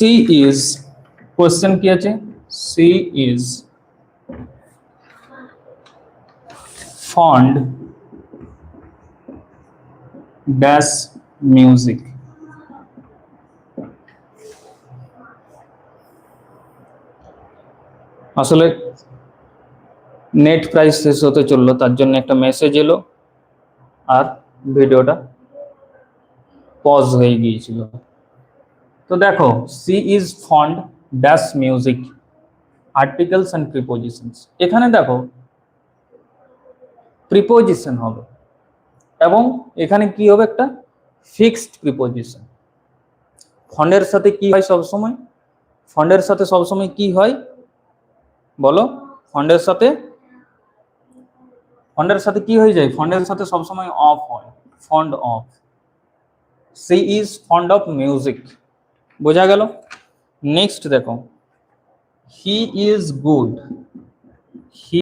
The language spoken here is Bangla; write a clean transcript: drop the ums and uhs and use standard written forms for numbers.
সি ইজ, কোশ্চেন কি আছে? She is fond dash music. আসলে নেট প্রাইস শেষ হতে চললো, তার জন্য একটা মেসেজ এলো আর ভিডিওটা পজ হয়ে গিয়েছিল। তো দেখো, she is fond dash music, articles and prepositions. এখানে দেখো প্রিপোজিশন হবে এবং এখানে কি হবে? একটা ফিক্সড প্রিপোজিশন। ফন্ডের সাথে কি হয় সবসময়? ফন্ডের সাথে সবসময় কি হয় বলো? ফন্ডের সাথে কি হয়ে যায়? ফন্ডের সাথে সবসময় অফ হয়, fond of. She is fond of music, বোঝা গেল? নেক্সট দেখো, হি ইজ গুড, হি